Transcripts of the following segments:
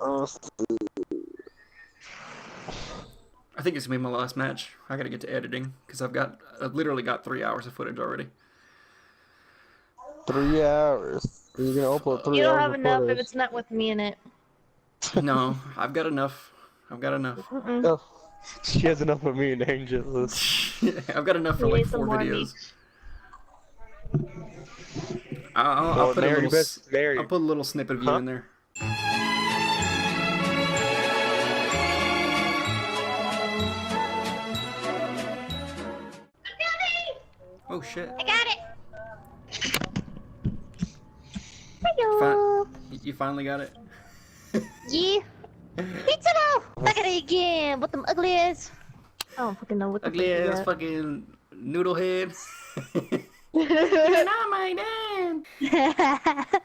Oh, I think it's gonna be my last match. I gotta get to editing because I've literally got 3 hours of footage already. 3 hours. You're gonna upload You three don't hours have of enough if footage. it's not with me in it. No, I've got enough. I've got enough. Mm-mm. Oh, she has enough of me and Angelus. I've got enough for You like need some 4 more of me. videos. I'll Well, put a Mary, little you best I'll Mary. put a little snippet of you Huh? in there. Oh shit! I got it. Fi Hello. you finally got it. Yeah. Pizza now. Look at it again. What the ugly is? I don't fucking know what the fuck Ugly you ass got. fucking noodle head. You're not my dad.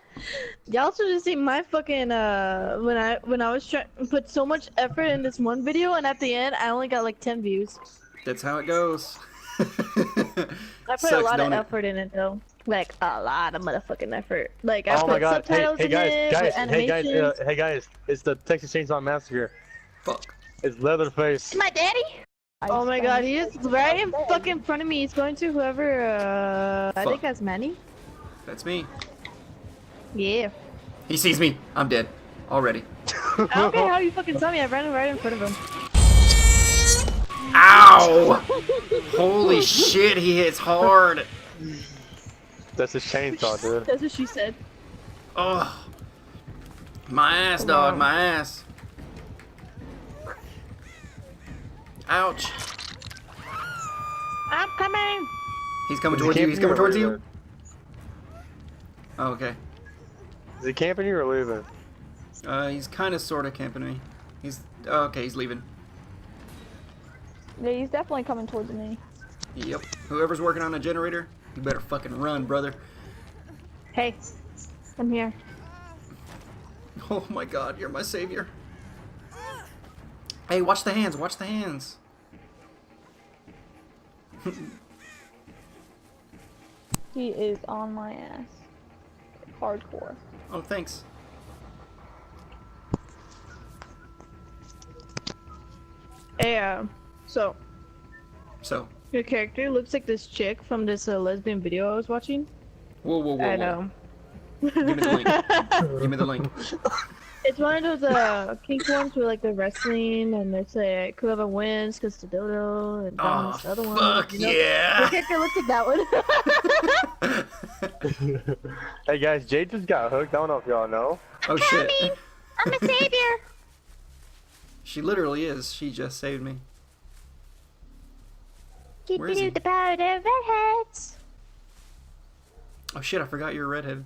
Y'all should have seen my fucking when I was trying to put so much effort in this one video and at the end I only got like 10 views. That's how it goes. I put a Sucks, lot of don't it? effort in it though. Like a lot of motherfucking effort. Like I Oh my put god. Hey, subtitles hey in guys, it with animations. hey guys. It's the Texas Chainsaw Massacre. Fuck. It's Leatherface. My daddy? Oh my god, he is right in fucking front of me. He's going to whoever I Fuck. think that's Manny. That's me. Yeah. He sees me. I'm dead. Already. I don't care how you fucking saw me, I ran right in front of him. Ow! Holy shit, he hits hard. That's his chainsaw, dude. That's what she said. Oh. My ass, dog. My ass. Ouch. I'm coming! He's coming Is he towards you. He's camping coming or towards you. leaving? Oh, okay. Is he camping you or leaving? He's kind of sort of camping me. He's okay. He's leaving. Yeah, he's definitely coming towards me. Yep. Whoever's working on a generator, you better fucking run, brother. Hey, I'm here. Oh my god, you're my savior. Hey, watch the hands. Watch the hands. He is on my ass. Hardcore. Oh, thanks. Hey, so So, your character looks like this chick from this lesbian video I was watching. whoa, whoa, whoa, I whoa. know. Give me the link. Give me the link. It's one of those kink ones where like they're wrestling and they say whoever wins gets the dildo and Oh, this other one. fuck You know? yeah. Your character looks like that one. Hey guys, Jade just got hooked. I don't know if y'all know. Oh shit. I'm a savior. She literally is. She just saved me. Keep Where is he? the power, the redheads. Oh shit, I forgot you're a redhead.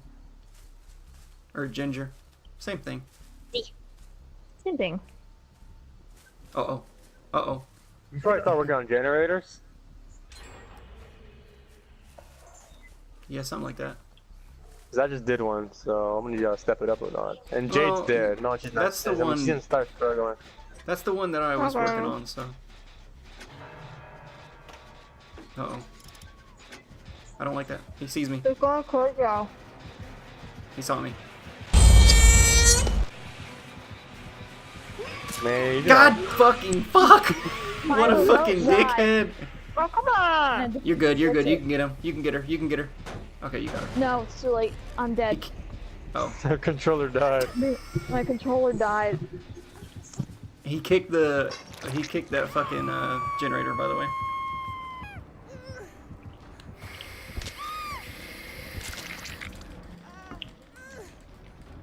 Or ginger. Same thing. Same thing. Uh-oh. Uh-oh. You probably thought we're on generators. Yeah, something like that. Cause I just did one, so I'm gonna need y'all to step it up or not. And Jade's Well, dead. No, she's not. that's the dead. I mean, one- She didn't start struggling. That's the one that I was working on, so. Uh-oh. I don't like that. He sees me. They're going court, y'all. He saw me. Man, you God got fucking fuck! What a Milo, fucking don't die. dickhead! Oh, come on! You're good, you're good. That's You it. can get him. You can get her. You can get her. Okay, you got her. No, it's too late. I'm dead. Oh. her controller died. My controller died. He kicked the... He kicked that fucking, generator, by the way.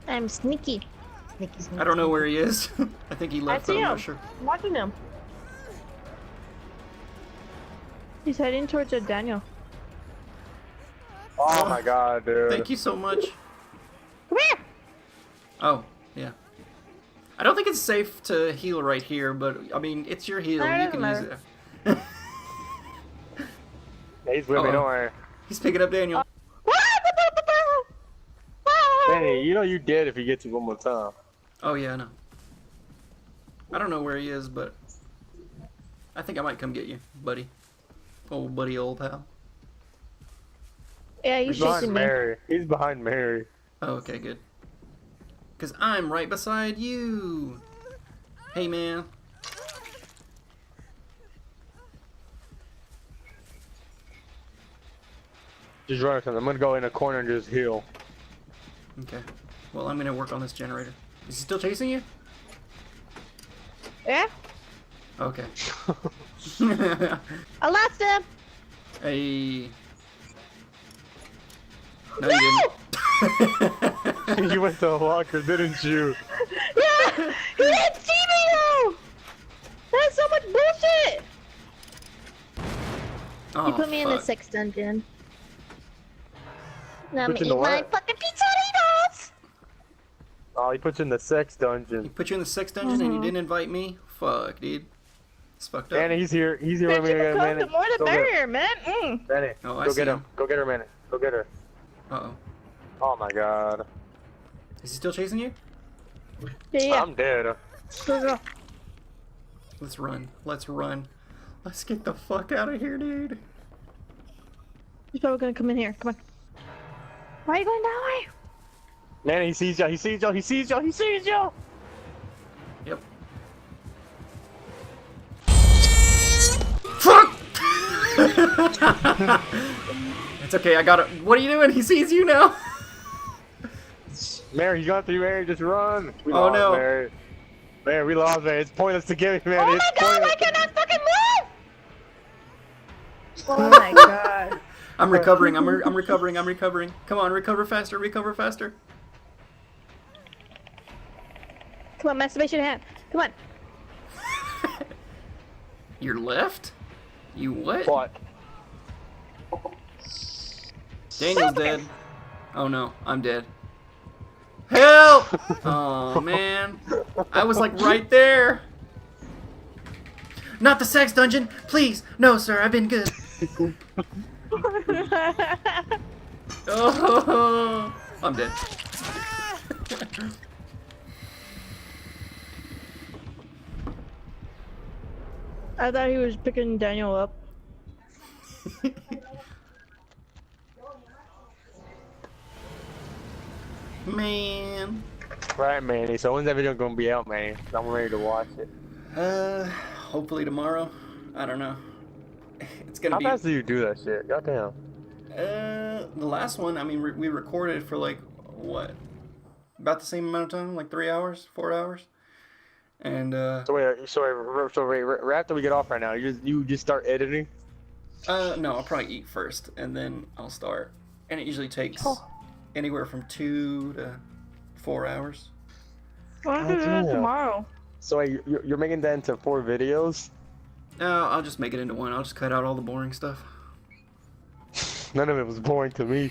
I'm sneaky. Sneaky, I don't know where he is. I think he I left, but see I'm him. not sure. I'm watching him. He's heading towards Daniel. Oh my god, dude. Thank you so much. Come here. Oh, yeah. I don't think it's safe to heal right here, but, I mean, it's your heal. No, it You can use doesn't it. He's with me, Uh-oh. don't worry. He's picking up Daniel. Hey, you know you dead if he gets you one more time. Oh, yeah, I know. I don't know where he is, but I think I might come get you, buddy. Old buddy, old pal. Yeah, He's he's behind chasing me. Mary. He's behind Mary. Oh, okay, good. Because I'm right beside you. Hey, man. Just run or something. I'm gonna go in a corner and just heal. Okay. Well, I'm gonna work on this generator. Is he still chasing you? Yeah. Okay. I lost him. Hey. No, you didn't. You went to the locker, didn't you? Yeah. He didn't see me though. That's so much bullshit. Oh, You put me in the fuck. 6th dungeon. Now I'm Put you gonna in the eat my what? fucking pizzeritos! Oh, he puts you in the sex He dungeon. put you in the 6th dungeon and you didn't invite me? Fuck, dude. It's fucked up. Manny, he's here. He's here Man, with me people again, come, Manny. the more the Go get merrier, her. man. Mm. Manny, Oh, I go see get him. him. Go get her, Manny. Go get her. Uh-oh. Oh my god. Is he still chasing you? Yeah. I'm dead. Go, go. Let's run. Let's run. Let's get the fuck out of here, dude. He's probably gonna come in here. Come on. Why are you going that way? Manny, he sees y'all. He sees y'all. He sees y'all. He sees y'all. Yep. Fuck! It's okay, I got it. What are you doing? He sees you now. Mary, you got through, Mary. Just run. We Oh, lost, no. Mary. Mary, we lost, Mary. It's pointless to give you, Manny. Oh my It's god, pointless. why can't I fucking move? Oh my god. I'm recovering. I'm recovering. I'm recovering. Come on, recover faster. Recover faster. Come on, masturbation hand. Come on. You're left? You what? What? Daniel's dead. Oh no, I'm dead. Help! Oh man. I was like right there. Not the sex dungeon! Please! No, sir, I've been good. Oh, I'm dead. I thought he was picking Daniel up. Man. Right, Manny. So when's that video gonna be out, Manny? I'm ready to watch it. Hopefully tomorrow. I don't know. It's gonna How be. fast do you do that shit? Goddamn. The last one, I mean, we recorded for like, what? About the same amount of time? Like 3 hours? 4 hours? And, So wait, right after we get off right now, you just start editing? no, I'll probably eat first, and then I'll start. And it usually takes anywhere from 2 to 4 hours. Why don't we do that Damn. tomorrow? So wait, you're making that into 4 videos? No, I'll just make it into one. I'll just cut out all the boring stuff. None of it was boring to me.